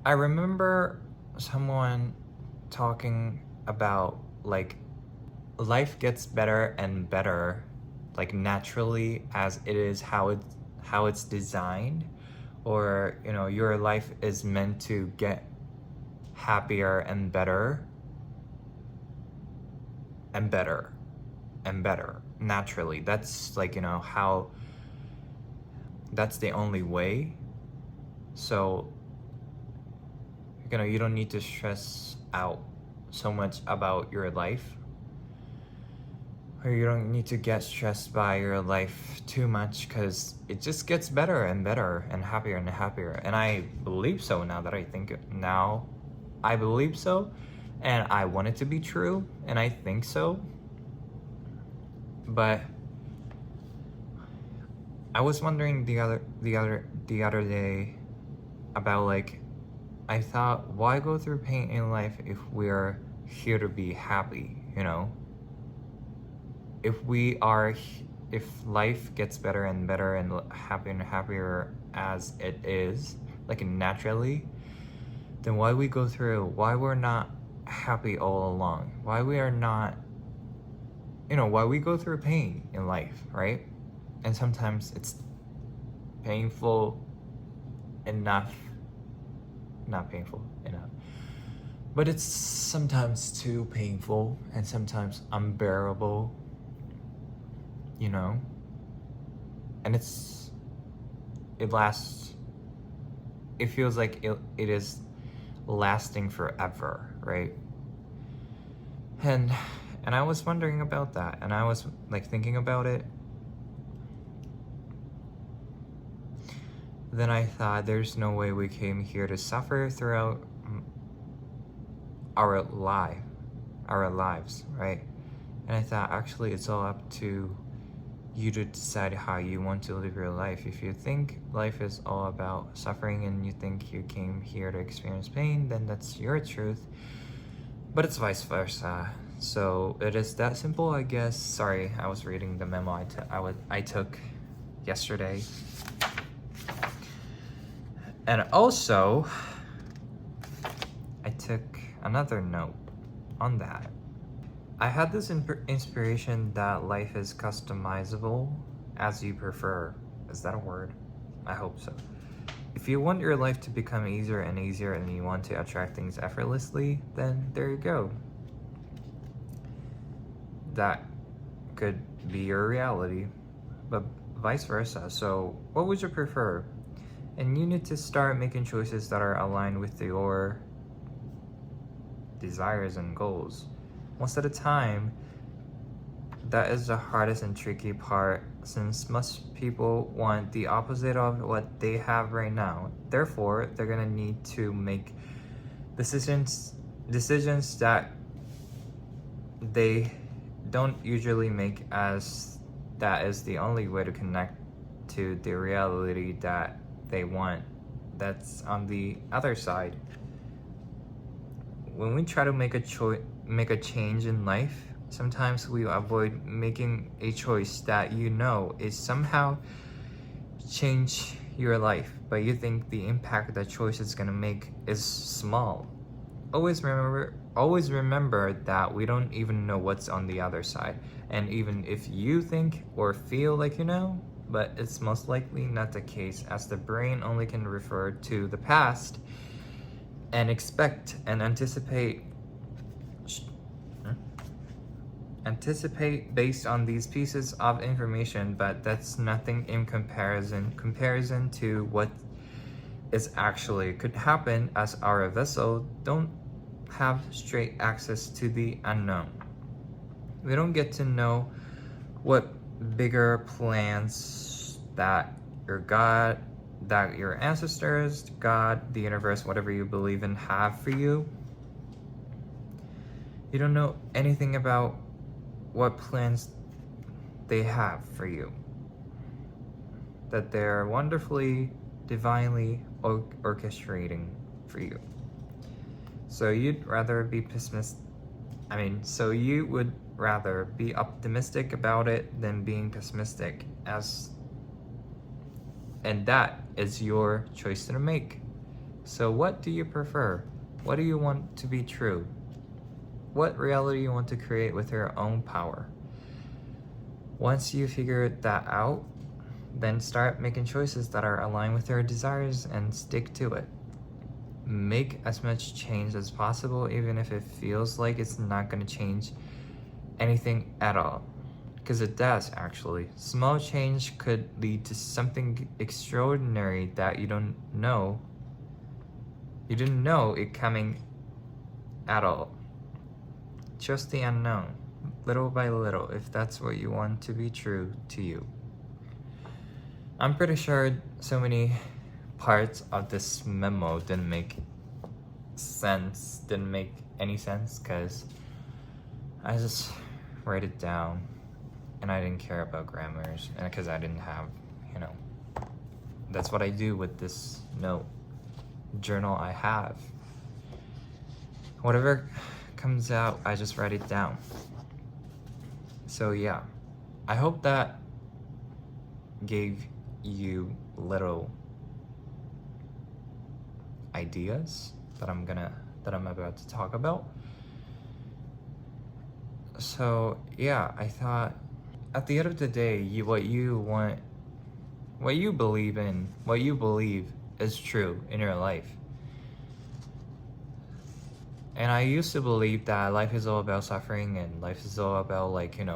I remember someone talking about like life gets better and better like naturally as it is how it's designed, or your life is meant to get happier and better and better and better naturally. That's like how that's the only way. So you don't need to stress out so much about your life, or you don't need to get stressed by your life too much, because it just gets better and better and happier and happier. And I believe so. Now that I think it now, I believe so, and I want it to be true, and I think so. But I was wondering the other day about like, I thought, why go through pain in life if we're here to be happy, if life gets better and better and happier and happier as it is, like naturally, then why we go through, why we're not happy all along, why we are not, why we go through pain in life, right? And sometimes it's painful enough, not painful enough, but it's sometimes too painful and sometimes unbearable, and it lasts, it feels like it is lasting forever, right? And I was wondering about that, and I was like thinking about it. Then I thought, there's no way we came here to suffer throughout our lives, right? And I thought, actually, it's all up to you to decide how you want to live your life. If you think life is all about suffering and you think you came here to experience pain, then that's your truth. But it's vice versa. So it is that simple, I guess. Sorry, I was reading the memo I took yesterday. And also, I took another note on that. I had this inspiration that life is customizable as you prefer. Is that a word? I hope so. If you want your life to become easier and easier and you want to attract things effortlessly, then there you go. That could be your reality, but vice versa. So what would you prefer? And you need to start making choices that are aligned with your desires and goals. Most of the time, that is the hardest and tricky part, since most people want the opposite of what they have right now. Therefore, they're gonna need to make decisions that they don't usually make, as that is the only way to connect to the reality that they want, that's on the other side. When we try to make a change in life, sometimes we avoid making a choice that is somehow change your life, but you think the impact that choice is gonna make is small. Always remember that we don't even know what's on the other side, and even if you think or feel like you know, but it's most likely not the case, as the brain only can refer to the past and expect and anticipate based on these pieces of information, but that's nothing in comparison to what is actually could happen, as our vessel don't have straight access to the unknown. We don't get to know what bigger plans that your God, that your ancestors, God, the universe, whatever you believe in, have for you. You don't know anything about what plans they have for you, that they're wonderfully, divinely orchestrating for you. So you'd rather be so you would rather be optimistic about it than being pessimistic, and that is your choice to make. So what do you prefer? What do you want to be true? What reality you want to create with your own power? Once you figure that out, then start making choices that are aligned with your desires and stick to it. Make as much change as possible, even if it feels like it's not going to change anything at all. Because it does, actually. Small change could lead to something extraordinary that you don't know. You didn't know it coming at all. Trust the unknown, little by little, if that's what you want to be true to you. I'm pretty sure so many parts of this memo didn't make any sense, because I just write it down and I didn't care about grammars, and because I didn't have, that's what I do with this note journal I have. Whatever comes out, I just write it down. So yeah, I hope that gave you little ideas that I'm about to talk about. So yeah, I thought at the end of the day, what you believe in, what you believe is true in your life. And I used to believe that life is all about suffering, and life is all about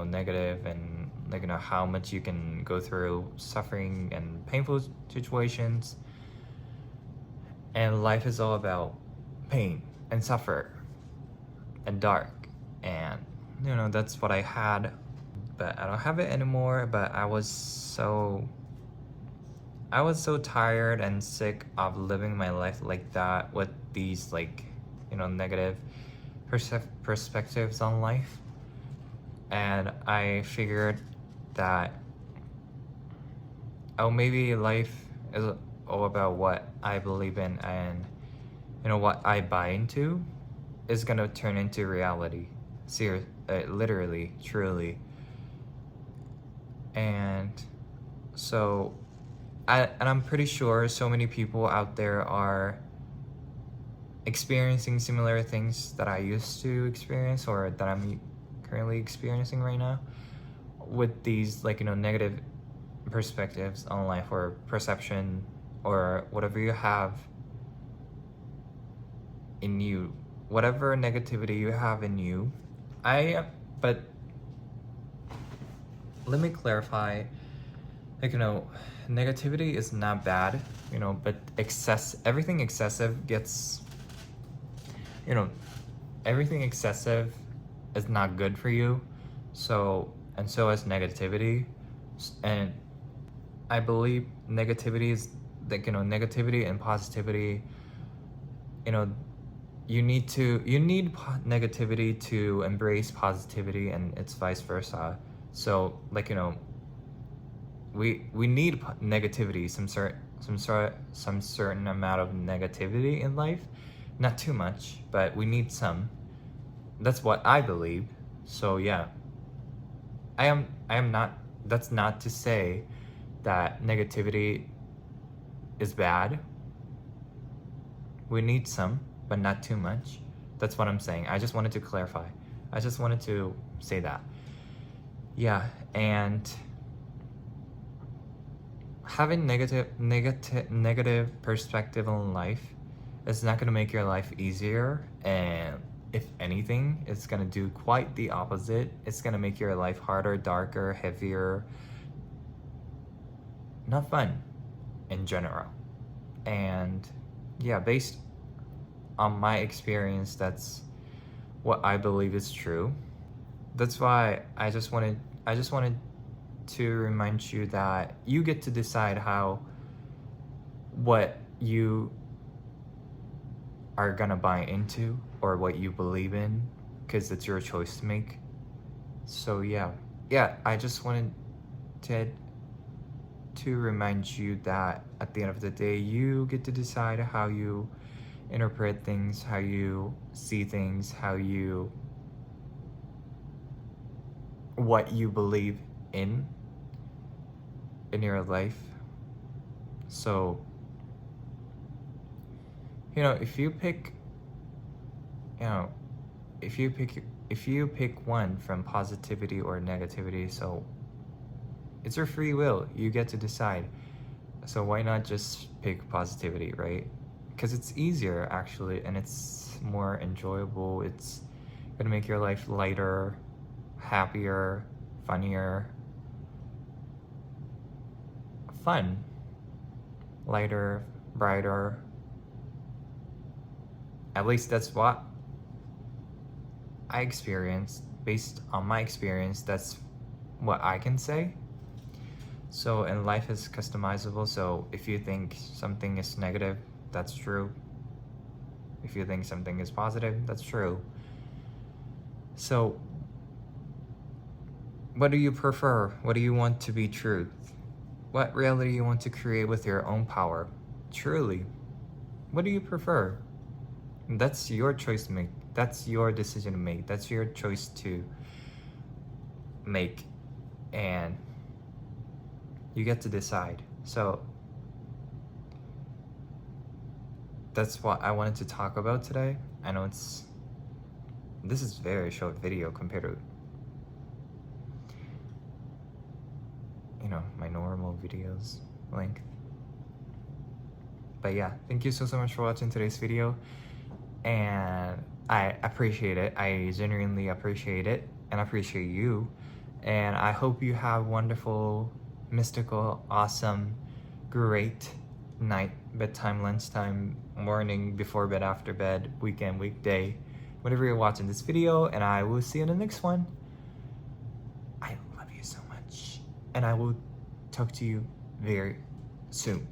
negative, and how much you can go through suffering and painful situations. And life is all about pain and suffer and dark, and that's what I had. But I don't have it anymore. But I was so tired and sick of living my life like that, with these negative perspectives on life. And I figured that, maybe life is all about what I believe in, and what I buy into is gonna turn into reality. Literally, truly. And so I'm pretty sure so many people out there are experiencing similar things that I used to experience, or that I'm currently experiencing right now, with these negative perspectives on life, or perception, or whatever you have in you, whatever negativity you have in you. But let me clarify, negativity is not bad, but everything excessive gets, everything excessive is not good for you. So is negativity. And I believe negativity is negativity and positivity, you need negativity to embrace positivity, and it's vice versa. So we need negativity, some certain amount of negativity in life, not too much, but we need some. That's what I believe. So yeah, I am not, that's not to say that negativity is bad. We need some, but not too much. That's what I'm saying. I just wanted to clarify. I just wanted to say that. Yeah, and having negative perspective on life is not going to make your life easier, and if anything, it's going to do quite the opposite. It's going to make your life harder, darker, heavier, not fun in general. And yeah, based on my experience, that's what I believe is true. That's why I just wanted to remind you that you get to decide what you are gonna buy into, or what you believe in, because it's your choice to make. So yeah, I just wanted to remind you that at the end of the day, you get to decide how you interpret things, how you see things, what you believe in your life. So You know, if you pick, you know, if you pick one from positivity or negativity, so it's your free will. You get to decide. So why not just pick positivity, right? Because it's easier actually, and it's more enjoyable. It's gonna make your life lighter, happier, funnier, fun, lighter, brighter. At least that's what I experienced. Based on my experience, that's what I can say. So, and life is customizable, so if you think something is negative, that's true. If you think something is positive, that's true. So, what do you prefer? What do you want to be truth? What reality you want to create with your own power? Truly, what do you prefer? That's your choice to make. That's your decision to make. That's your choice to make. And you get to decide. So that's what I wanted to talk about today. I know this is very short video compared to, you know, my normal videos length. But yeah, thank you so much for watching today's video, and I appreciate it. I genuinely appreciate it, and appreciate you. And I hope you have wonderful, mystical, awesome, great night, bedtime, lunchtime, morning, before bed, after bed, weekend, weekday, whenever you're watching this video, and I will see you in the next one. I love you so much, and I will talk to you very soon.